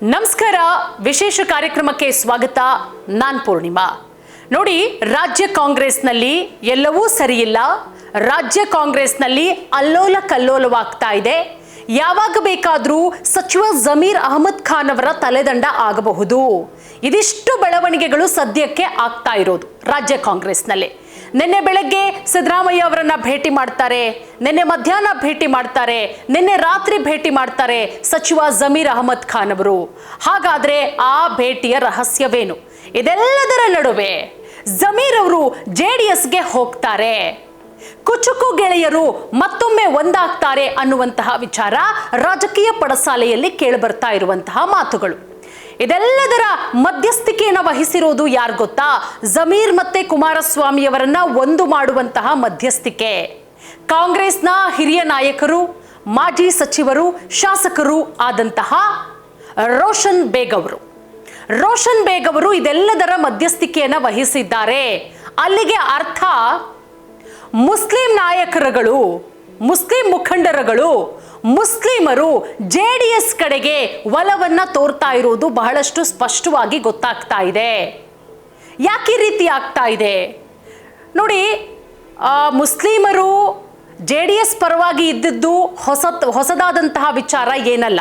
ನಮಸ್ಕಾರ. ವಿಶೇಷ ಕಾರ್ಯಕ್ರಮಕ್ಕೆ ಸ್ವಾಗತ. ನಾನು ಪೂರ್ಣಿಮಾ. ನೋಡಿ, ರಾಜ್ಯ ಕಾಂಗ್ರೆಸ್ನಲ್ಲಿ ಎಲ್ಲವೂ ಸರಿಯಿಲ್ಲ. ರಾಜ್ಯ ಕಾಂಗ್ರೆಸ್ನಲ್ಲಿ ಅಲ್ಲೋಲ ಕಲ್ಲೋಲವಾಗ್ತಾ ಇದೆ. ಯಾವಾಗ ಬೇಕಾದರೂ ಸಚಿವ ಜಮೀರ್ ಅಹಮದ್ ಖಾನ್ ಅವರ ತಲೆದಂಡ ಆಗಬಹುದು. ಇದಿಷ್ಟು ಬೆಳವಣಿಗೆಗಳು ಸದ್ಯಕ್ಕೆ ಆಗ್ತಾ ಇರೋದು ರಾಜ್ಯ ಕಾಂಗ್ರೆಸ್ನಲ್ಲಿ. ನಿನ್ನೆ ಬೆಳಗ್ಗೆ ಸಿದ್ದರಾಮಯ್ಯ ಅವರನ್ನ ಭೇಟಿ ಮಾಡ್ತಾರೆ, ನಿನ್ನೆ ಮಧ್ಯಾಹ್ನ ಭೇಟಿ ಮಾಡ್ತಾರೆ, ನಿನ್ನೆ ರಾತ್ರಿ ಭೇಟಿ ಮಾಡ್ತಾರೆ ಸಚಿವ ಜಮೀರ್ ಅಹಮದ್ ಖಾನ್ ಅವರು. ಹಾಗಾದ್ರೆ ಆ ಭೇಟಿಯ ರಹಸ್ಯವೇನು? ಇದೆಲ್ಲದರ ನಡುವೆ ಜಮೀರ್ ಅವರು ಜೆಡಿಎಸ್ಗೆ ಹೋಗ್ತಾರೆ. ಕುಚುಕು ಗೆಳೆಯರು ಮತ್ತೊಮ್ಮೆ ಒಂದಾಗ್ತಾರೆ ಅನ್ನುವಂತಹ ವಿಚಾರ ರಾಜಕೀಯ ಪಡಸಾಲೆಯಲ್ಲಿ ಕೇಳಿಬರ್ತಾ ಇರುವಂತಹ ಮಾತುಗಳು. ಇದೆಲ್ಲದರ ಮಧ್ಯಸ್ಥಿಕೆಯನ್ನು ವಹಿಸಿರೋದು ಯಾರು ಗೊತ್ತಾ? ಜಮೀರ್ ಮತ್ತೆ ಕುಮಾರಸ್ವಾಮಿ ಅವರನ್ನ ಒಂದು ಮಾಡುವಂತಹ ಮಧ್ಯಸ್ಥಿಕೆ ಕಾಂಗ್ರೆಸ್ನ ಹಿರಿಯ ನಾಯಕರು, ಮಾಜಿ ಸಚಿವರು, ಶಾಸಕರು ಆದಂತಹ ರೋಷನ್ ಬೇಗ್ ಅವರು. ರೋಷನ್ ಬೇಗ್ ಅವರು ಇದೆಲ್ಲದರ ಮಧ್ಯಸ್ಥಿಕೆಯನ್ನು ವಹಿಸಿದ್ದಾರೆ. ಅಲ್ಲಿಗೆ ಅರ್ಥ ಮುಸ್ಲಿಂ ನಾಯಕರುಗಳು, ಮುಸ್ಲಿಂ ಮುಖಂಡರುಗಳು, ಮುಸ್ಲಿಮರು ಜೆಡಿಎಸ್ ಕಡೆಗೆ ಒಲವನ್ನ ತೋರ್ತಾ ಇರೋದು ಬಹಳಷ್ಟು ಸ್ಪಷ್ಟವಾಗಿ ಗೊತ್ತಾಗ್ತಾ ಇದೆ. ಯಾಕೆ ಈ ರೀತಿ ಆಗ್ತಾ ಇದೆ ನೋಡಿ. ಮುಸ್ಲಿಮರು ಜೆಡಿಎಸ್ ಪರವಾಗಿ ಇದ್ದಿದ್ದು ಹೊಸದಾದಂತಹ ವಿಚಾರ ಏನಲ್ಲ.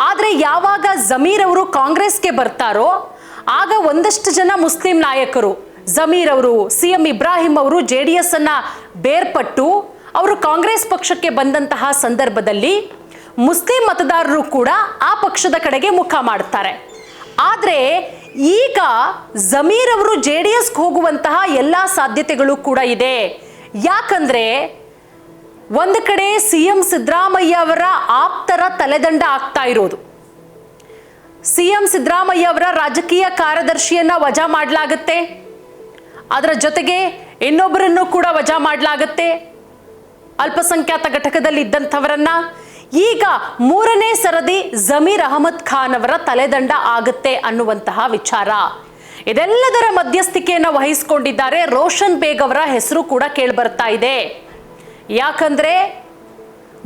ಆದರೆ ಯಾವಾಗ ಜಮೀರ್ ಅವರು ಕಾಂಗ್ರೆಸ್ಗೆ ಬರ್ತಾರೋ ಆಗ ಒಂದಷ್ಟು ಜನ ಮುಸ್ಲಿಂ ನಾಯಕರು, ಜಮೀರ್ ಅವರು, CM ಇಬ್ರಾಹಿಂ ಅವರು ಜೆಡಿಎಸ್ ಅನ್ನ ಬೇರ್ಪಟ್ಟು ಅವರು ಕಾಂಗ್ರೆಸ್ ಪಕ್ಷಕ್ಕೆ ಬಂದಂತಹ ಸಂದರ್ಭದಲ್ಲಿ ಮುಸ್ಲಿಂ ಮತದಾರರು ಕೂಡ ಆ ಪಕ್ಷದ ಕಡೆಗೆ ಮುಖ ಮಾಡ್ತಾರೆ. ಆದರೆ ಈಗ ಜಮೀರ್ ಅವರು ಜೆಡಿಎಸ್ಗೆ ಹೋಗುವಂತಹ ಎಲ್ಲ ಸಾಧ್ಯತೆಗಳು ಕೂಡ ಇದೆ. ಯಾಕಂದ್ರೆ ಒಂದು ಕಡೆ CM ಸಿದ್ದರಾಮಯ್ಯ ಅವರ ಆಪ್ತರ ತಲೆದಂಡ ಆಗ್ತಾ ಇರೋದು. CM ಸಿದ್ದರಾಮಯ್ಯ ಅವರ ರಾಜಕೀಯ ಕಾರ್ಯದರ್ಶಿಯನ್ನ ವಜಾ ಮಾಡಲಾಗುತ್ತೆ, ಅದರ ಜೊತೆಗೆ ಇನ್ನೊಬ್ಬರನ್ನು ಕೂಡ ವಜಾ ಮಾಡಲಾಗುತ್ತೆ, ಅಲ್ಪಸಂಖ್ಯಾತ ಘಟಕದಲ್ಲಿ ಇದ್ದಂಥವರನ್ನ. ಈಗ ಮೂರನೇ ಸರದಿ ಜಮೀರ್ ಅಹಮದ್ ಖಾನ್ ಅವರ ತಲೆದಂಡ ಆಗುತ್ತೆ ಅನ್ನುವಂತಹ ವಿಚಾರ. ಇದೆಲ್ಲದರ ಮಧ್ಯಸ್ಥಿಕೆಯನ್ನು ವಹಿಸಿಕೊಂಡಿದ್ದಾರೆ. ರೋಷನ್ ಬೇಗ್ ಅವರ ಹೆಸರು ಕೂಡ ಕೇಳಿಬರ್ತಾ ಇದೆ. ಯಾಕಂದ್ರೆ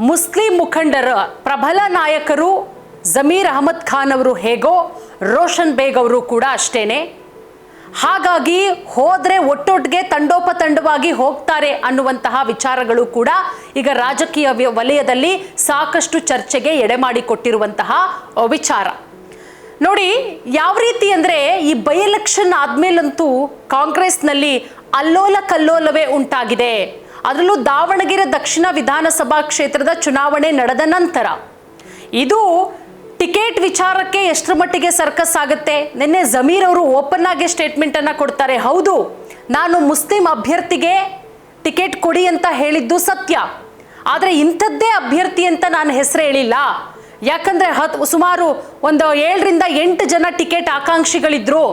ಮುಸ್ಲಿಂ ಮುಖಂಡರ ಪ್ರಬಲ ನಾಯಕರು ಜಮೀರ್ ಅಹಮದ್ ಖಾನ್ ಅವರು ಹೇಗೋ ರೋಷನ್ ಬೇಗ್ ಅವರು ಕೂಡ ಅಷ್ಟೇನೆ. ಹಾಗಾಗಿ ಹೋದ್ರೆ ಒಟ್ಟೊಟ್ಟಿಗೆ ತಂಡೋಪತಂಡವಾಗಿ ಹೋಗ್ತಾರೆ ಅನ್ನುವಂತಹ ವಿಚಾರಗಳು ಕೂಡ ಈಗ ರಾಜಕೀಯ ವಲಯದಲ್ಲಿ ಸಾಕಷ್ಟು ಚರ್ಚೆಗೆ ಎಡೆಮಾಡಿಕೊಟ್ಟಿರುವಂತಹ ವಿಚಾರ. ನೋಡಿ, ಯಾವ ರೀತಿ ಅಂದ್ರೆ ಈ ಬೈ ಎಲೆಕ್ಷನ್ ಆದ್ಮೇಲಂತೂ ಕಾಂಗ್ರೆಸ್ನಲ್ಲಿ ಅಲ್ಲೋಲ ಕಲ್ಲೋಲವೇ ಉಂಟಾಗಿದೆ. ಅದರಲ್ಲೂ ದಾವಣಗೆರೆ ದಕ್ಷಿಣ ವಿಧಾನಸಭಾ ಕ್ಷೇತ್ರದ ಚುನಾವಣೆ ನಡೆದ ನಂತರ ಇದು ಟಿಕೆಟ್ ವಿಚಾರಕ್ಕೆ ಎಷ್ಟರ ಮಟ್ಟಿಗೆ ಸರ್ಕಸ್ ಆಗುತ್ತೆ. ನಿನ್ನೆ ಜಮೀರ್ ಅವರು ಓಪನ್ ಆಗಿ ಸ್ಟೇಟ್ಮೆಂಟ್ ಅನ್ನ ಕೊಡ್ತಾರೆ. ಹೌದು, ನಾನು ಮುಸ್ಲಿಂ ಅಭ್ಯರ್ಥಿಗೆ ಟಿಕೆಟ್ ಕೊಡಿ ಅಂತ ಹೇಳಿದ್ದು ಸತ್ಯ, ಆದರೆ ಇಂಥದ್ದೇ ಅಭ್ಯರ್ಥಿ ಅಂತ ನಾನು ಹೆಸರು ಹೇಳಿಲ್ಲ. ಯಾಕಂದ್ರೆ ಸುಮಾರು ಒಂದು 7 ರಿಂದ 8 ಜನ ಟಿಕೆಟ್ ಆಕಾಂಕ್ಷಿಗಳಿದ್ರು.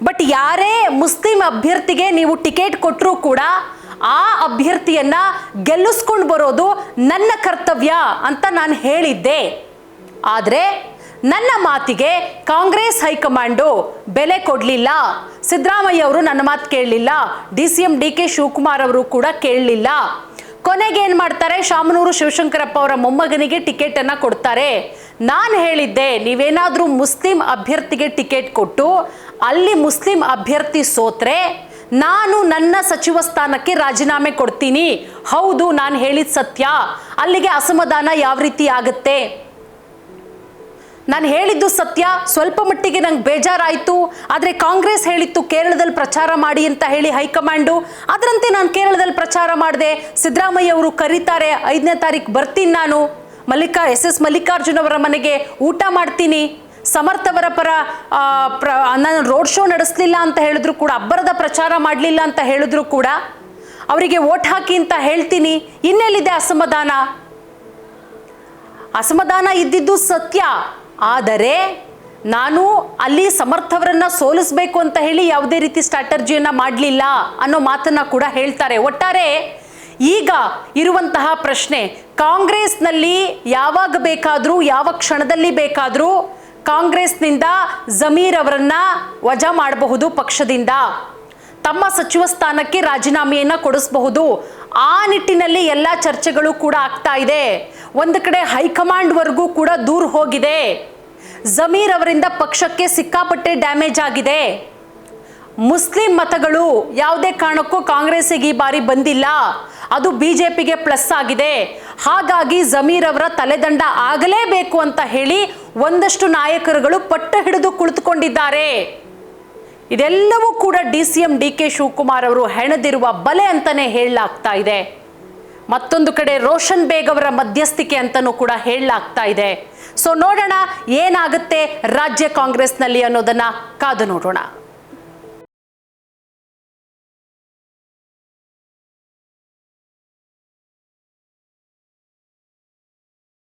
ಬಟ್ ಯಾರೇ ಮುಸ್ಲಿಂ ಅಭ್ಯರ್ಥಿಗೆ ನೀವು ಟಿಕೆಟ್ ಕೊಟ್ಟರೂ ಕೂಡ ಆ ಅಭ್ಯರ್ಥಿಯನ್ನ ಗೆಲ್ಲಿಸ್ಕೊಂಡು ಬರೋದು ನನ್ನ ಕರ್ತವ್ಯ ಅಂತ ನಾನು ಹೇಳಿದ್ದೆ. ಆದರೆ ನನ್ನ ಮಾತಿಗೆ ಕಾಂಗ್ರೆಸ್ ಹೈಕಮಾಂಡು ಬೆಲೆ ಕೊಡಲಿಲ್ಲ. ಸಿದ್ದರಾಮಯ್ಯ ಅವರು ನನ್ನ ಮಾತು ಕೇಳಲಿಲ್ಲ, DCM DK ಶಿವಕುಮಾರ್ ಅವರು ಕೂಡ ಕೇಳಲಿಲ್ಲ. ಕೊನೆಗೆ ಏನು ಮಾಡ್ತಾರೆ, ಶಾಮನೂರು ಶಿವಶಂಕರಪ್ಪ ಅವರ ಮೊಮ್ಮಗನಿಗೆ ಟಿಕೆಟ್ ಅನ್ನ ಕೊಡ್ತಾರೆ. ನಾನು ಹೇಳಿದ್ದೆ, ನೀವೇನಾದರೂ ಮುಸ್ಲಿಂ ಅಭ್ಯರ್ಥಿಗೆ ಟಿಕೆಟ್ ಕೊಟ್ಟು ಅಲ್ಲಿ ಮುಸ್ಲಿಂ ಅಭ್ಯರ್ಥಿ ಸೋತ್ರೆ ನಾನು ನನ್ನ ಸಚಿವ ಸ್ಥಾನಕ್ಕೆ ರಾಜೀನಾಮೆ ಕೊಡ್ತೀನಿ. ಹೌದು, ನಾನು ಹೇಳಿದ ಸತ್ಯ. ಅಲ್ಲಿಗೆ ಅಸಮಾಧಾನ ಯಾವ ರೀತಿ ಆಗುತ್ತೆ? ನಾನು ಹೇಳಿದ್ದು ಸತ್ಯ. ಸ್ವಲ್ಪ ಮಟ್ಟಿಗೆ ನಂಗೆ ಬೇಜಾರಾಯಿತು. ಆದರೆ ಕಾಂಗ್ರೆಸ್ ಹೇಳಿತ್ತು ಕೇರಳದಲ್ಲಿ ಪ್ರಚಾರ ಮಾಡಿ ಅಂತ ಹೇಳಿ ಹೈಕಮಾಂಡು, ಅದರಂತೆ ನಾನು ಕೇರಳದಲ್ಲಿ ಪ್ರಚಾರ ಮಾಡಿದೆ. ಸಿದ್ದರಾಮಯ್ಯ ಅವರು ಕರೀತಾರೆ, 5ನೇ ತಾರೀಕು ಬರ್ತೀನಿ, ನಾನು SS ಮಲ್ಲಿಕಾರ್ಜುನ್ ಅವರ ಮನೆಗೆ ಊಟ ಮಾಡ್ತೀನಿ. ಸಮರ್ಥವರ ಪರ ನಾನು ರೋಡ್ ಶೋ ನಡೆಸಲಿಲ್ಲ ಅಂತ ಹೇಳಿದ್ರು ಕೂಡ, ಅಬ್ಬರದ ಪ್ರಚಾರ ಮಾಡಲಿಲ್ಲ ಅಂತ ಹೇಳಿದ್ರು ಕೂಡ ಅವರಿಗೆ ವೋಟ್ ಹಾಕಿ ಅಂತ ಹೇಳ್ತೀನಿ. ಇನ್ನೆಲ್ಲಿದೆ ಅಸಮಾಧಾನ? ಅಸಮಾಧಾನ ಇದ್ದಿದ್ದು ಸತ್ಯ. ಆದರೆ ನಾನು ಅಲ್ಲಿ ಸಮರ್ಥವರನ್ನ ಸೋಲಿಸಬೇಕು ಅಂತ ಹೇಳಿ ಯಾವುದೇ ರೀತಿ ಸ್ಟ್ರಾಟಜಿಯನ್ನ ಮಾಡಲಿಲ್ಲ ಅನ್ನೋ ಮಾತನ್ನ ಕೂಡ ಹೇಳ್ತಾರೆ. ಒಟ್ಟಾರೆ ಈಗ ಇರುವಂತಹ ಪ್ರಶ್ನೆ, ಕಾಂಗ್ರೆಸ್ನಲ್ಲಿ ಯಾವಾಗ ಬೇಕಾದರೂ ಯಾವ ಕ್ಷಣದಲ್ಲಿ ಬೇಕಾದರೂ ಕಾಂಗ್ರೆಸ್ನಿಂದ ಜಮೀರ್ ಅವರನ್ನ ವಜಾ ಮಾಡಬಹುದು, ಪಕ್ಷದಿಂದ ತಮ್ಮ ಸಚಿವ ಸ್ಥಾನಕ್ಕೆ ರಾಜೀನಾಮೆಯನ್ನ ಕೊಡಿಸಬಹುದು. ಆ ನಿಟ್ಟಿನಲ್ಲಿ ಎಲ್ಲ ಚರ್ಚೆಗಳು ಕೂಡ ಆಗ್ತಾ ಇದೆ. ಒಂದು ಕಡೆ ಹೈಕಮಾಂಡ್ ವರೆಗೂ ಕೂಡ ದೂರ ಹೋಗಿದೆ. ಜಮೀರ್ ಅವರಿಂದ ಪಕ್ಷಕ್ಕೆ ಸಿಕ್ಕಾಪಟ್ಟೆ ಡ್ಯಾಮೇಜ್ ಆಗಿದೆ. ಮುಸ್ಲಿಂ ಮತಗಳು ಯಾವುದೇ ಕಾರಣಕ್ಕೂ ಕಾಂಗ್ರೆಸ್ಸಿಗೆ ಈ ಬಾರಿ ಬಂದಿಲ್ಲ, ಅದು ಬಿಜೆಪಿಗೆ ಪ್ಲಸ್ ಆಗಿದೆ. ಹಾಗಾಗಿ ಜಮೀರ್ ಅವರ ತಲೆದಂಡ ಆಗಲೇಬೇಕು ಅಂತ ಹೇಳಿ ಒಂದಷ್ಟು ನಾಯಕರುಗಳು ಪಟ್ಟು ಹಿಡಿದು ಕುಳಿತುಕೊಂಡಿದ್ದಾರೆ. ಇದೆಲ್ಲವೂ ಕೂಡ DCM DK ಶಿವಕುಮಾರ್ ಅವರು ಹೆಣೆದಿರುವ ಬಲೆ ಅಂತಾನೆ ಹೇಳಲಾಗ್ತಾ ಇದೆ. ಮತ್ತೊಂದು ಕಡೆ ರೋಷನ್ ಬೇಗ್ ಅವರ ಮಧ್ಯಸ್ಥಿಕೆ ಅಂತಲೂ ಕೂಡ ಹೇಳಲಾಗ್ತಾ ಇದೆ. ಸೊ ನೋಡೋಣ ಏನಾಗುತ್ತೆ ರಾಜ್ಯ ಕಾಂಗ್ರೆಸ್ನಲ್ಲಿ ಅನ್ನೋದನ್ನ ಕಾದು ನೋಡೋಣ.